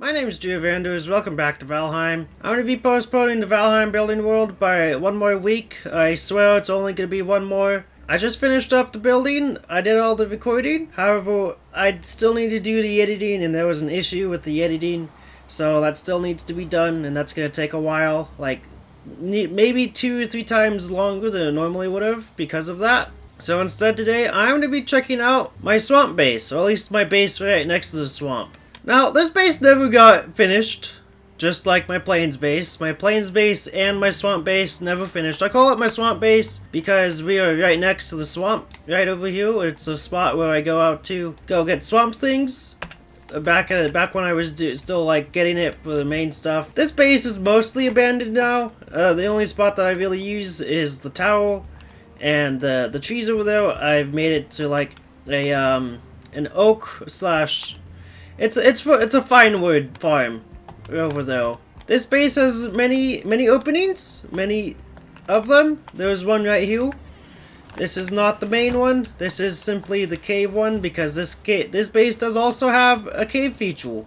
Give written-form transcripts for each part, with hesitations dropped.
My name is Giovanders, welcome back to Valheim. I'm going to be postponing the Valheim building world by one more week. I swear it's only going to be one more. I just finished up the building, I did all the recording, however I still need to do the editing and there was an issue with the editing. So that still needs to be done and that's going to take a while, like maybe 2 or 3 times longer than it normally would have because of that. So instead today I'm going to be checking out my swamp base, or at least my base right next to the swamp. Now, this base never got finished, just like my plains base. My plains base and my swamp base never finished. I call it my swamp base because we are right next to the swamp, right over here. It's a spot where I go out to go get swamp things. Back when I was still like getting it for the main stuff. This base is mostly abandoned now. The only spot that I really use is the tower and the trees over there. I've made it to like a an oak slash. It's a fine wood farm over there. This base has many openings, many of them. There's one right here. This is not the main one. This is simply the cave one because this base does also have a cave feature,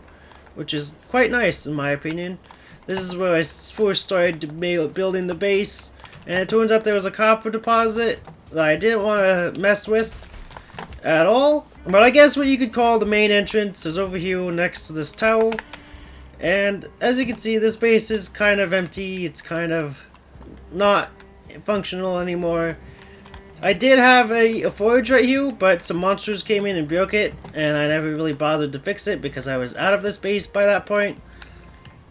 which is quite nice in my opinion. This is where I first started building the base, and it turns out there was a copper deposit that I didn't want to mess with at all. But I guess what you could call the main entrance is over here next to this tower. And as you can see, this base is kind of empty. It's kind of not functional anymore. I did have a forge right here, but some monsters came in and broke it, and I never really bothered to fix it because I was out of this base by that point.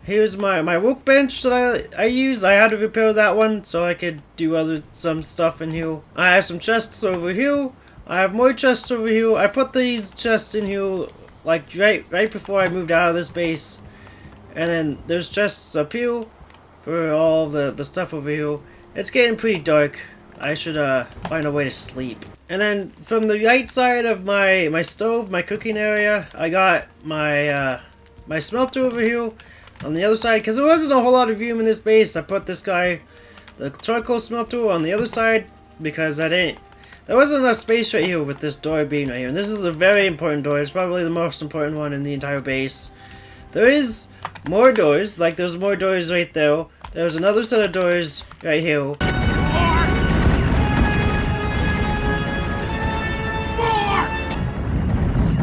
Here's my workbench that I use. I had to repair that one so I could do some stuff in here. I have some chests over here. I have more chests over here. I put these chests in here like right before I moved out of this base. And then there's chests up here for all the stuff over here. It's getting pretty dark. I should find a way to sleep. And then from the right side of my stove, my cooking area, I got my my smelter over here. On the other side, because there wasn't a whole lot of room in this base, I put this guy, the charcoal smelter, on the other side because there wasn't enough space right here with this door being right here. And this is a very important door. It's probably the most important one in the entire base. There is more doors, like there's more doors right there. There's another set of doors right here.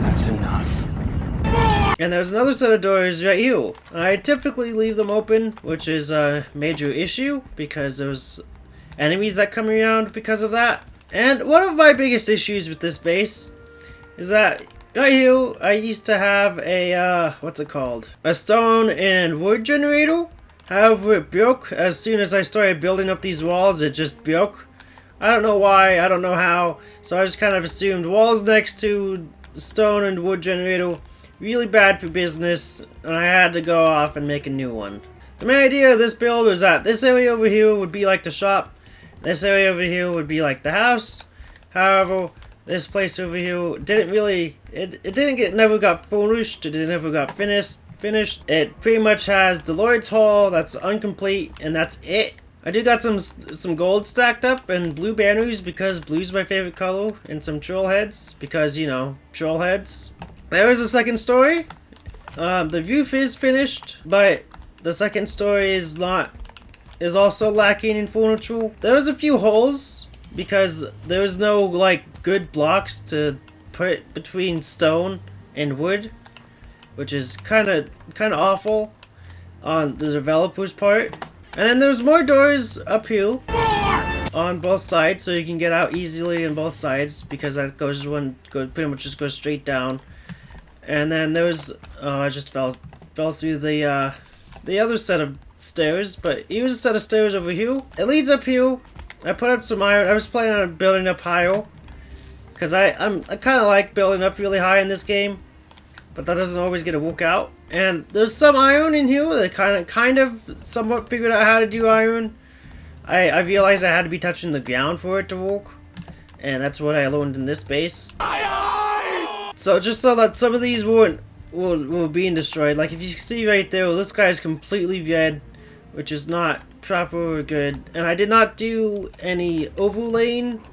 That's enough. And there's another set of doors right here. I typically leave them open, which is a major issue because there's enemies that come around because of that. And one of my biggest issues with this base is that right here I used to have a what's it called? A stone and wood generator. However, it broke as soon as I started building up these walls. It just broke. I don't know why, I don't know how. So I just kind of assumed walls next to stone and wood generator, really bad for business, and I had to go off and make a new one. The main idea of this build was that this area over here would be like the shop. This area over here would be like the house. However, this place over here didn't really, never got furnished, it never got finished. It pretty much has the Lord's Hall that's incomplete, and that's it. I do got some gold stacked up and blue banners because blue's my favorite color, and some troll heads because, you know, troll heads. There is a second story. The roof is finished, but the second story is also lacking in furniture. There's a few holes because there's no like good blocks to put between stone and wood, which is kind of awful on the developer's part. And then there's more doors up here on both sides, so you can get out easily on both sides because that pretty much just goes straight down. And then there's I just fell through the other set of stairs, but here's a set of stairs over here. It leads up here. I put up some iron. I was planning on building up higher because I kind of like building up really high in this game, but that doesn't always get to work out. And there's some iron in here. I kind of somewhat figured out how to do iron. I realized I had to be touching the ground for it to work, and that's what I learned in this base. So just so that some of these were being destroyed. Like if you see right there, this guy's completely red, which is not proper or good. And I did not do any overlaying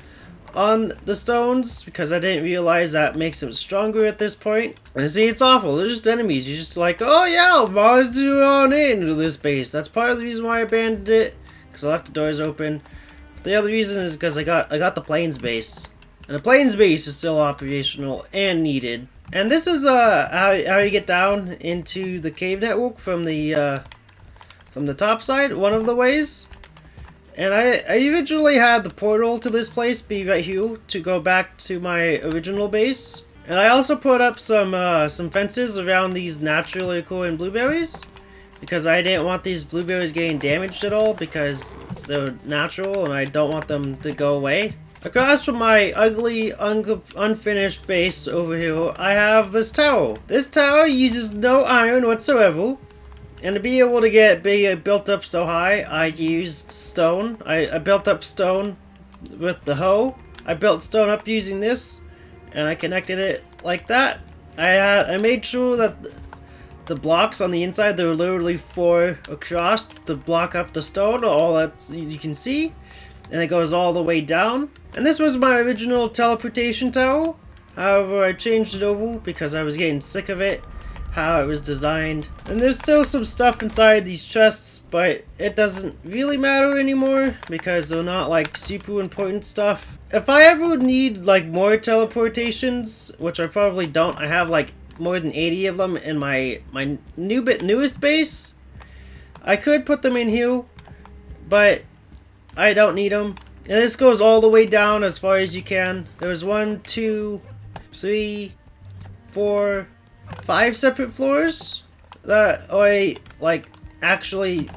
on the stones because I didn't realize that makes them stronger at this point. And see, it's awful. They're just enemies. You're just like, oh yeah, Mars do on into this base. That's part of the reason why I abandoned it, because I left the doors open. But the other reason is because I got the plains base, and the plains base is still operational and needed. And this is how you get down into the cave network from the top side. One of the ways. And I originally had the portal to this place be right here to go back to my original base. And I also put up some fences around these naturally occurring blueberries, because I didn't want these blueberries getting damaged at all because they're natural and I don't want them to go away. Across from my ugly, unfinished base over here, I have this tower. This tower uses no iron whatsoever. And to be able to get built up so high, I used stone. I built up stone with the hoe. I built stone up using this, and I connected it like that. I made sure that the blocks on the inside, there were literally 4 across to block up the stone, all that you can see. And it goes all the way down. And this was my original teleportation tower. However, I changed it over because I was getting sick of it, how it was designed. And there's still some stuff inside these chests, but it doesn't really matter anymore because they're not like super important stuff. If I ever need like more teleportations, which I probably don't, I have like more than 80 of them in my newest base. I could put them in here, but I don't need them. And this goes all the way down as far as you can. There's 1, 2, 3, 4, 5 separate floors that I like actually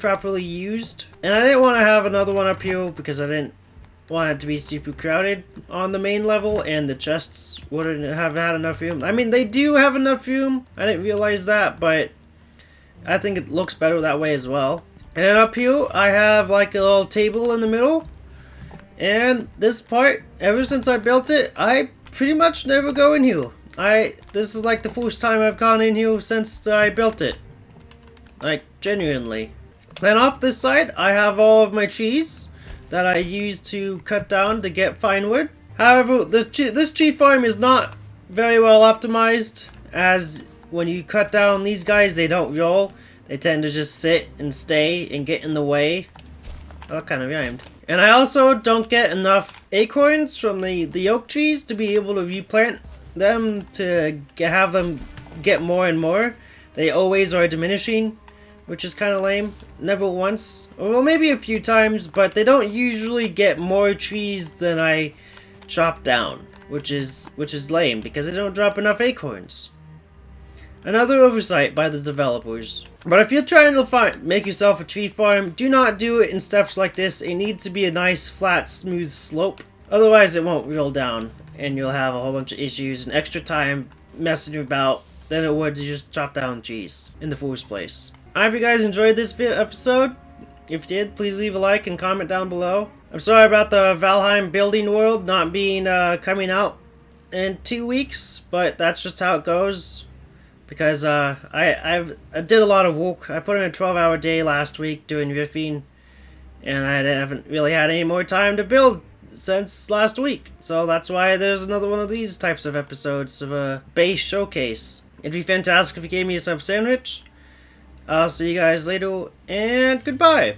properly used. And I didn't want to have another one up here because I didn't want it to be super crowded on the main level, and the chests wouldn't have had enough room. I mean, they do have enough room. I didn't realize that, but I think it looks better that way as well. And then up here, I have like a little table in the middle. And this part, ever since I built it, I pretty much never go in here. This is like the first time I've gone in here since I built it. Like, genuinely. Then off this side, I have all of my trees that I use to cut down to get fine wood. However, this tree farm is not very well optimized, as when you cut down these guys, they don't roll. They tend to just sit and stay and get in the way. Oh, that kind of rhymed. And I also don't get enough acorns from the oak trees to be able to replant them to have them get more and more. They always are diminishing, which is kind of lame. Never once, or well, maybe a few times, but they don't usually get more trees than I chop down, which is lame because they don't drop enough acorns. Another oversight by the developers. But if you're trying to make yourself a tree farm, do not do it in steps like this. It needs to be a nice, flat, smooth slope. Otherwise, it won't roll down, and you'll have a whole bunch of issues and extra time messing about than it would to just chop down trees in the first place. I hope you guys enjoyed this episode. If you did, please leave a like and comment down below. I'm sorry about the Valheim building world not being coming out in 2 weeks, but that's just how it goes. Because I did a lot of work. I put in a 12-hour day last week doing riffing, and I haven't really had any more time to build since last week. So that's why there's another one of these types of episodes of a base showcase. It'd be fantastic if you gave me a sub sandwich. I'll see you guys later, and goodbye!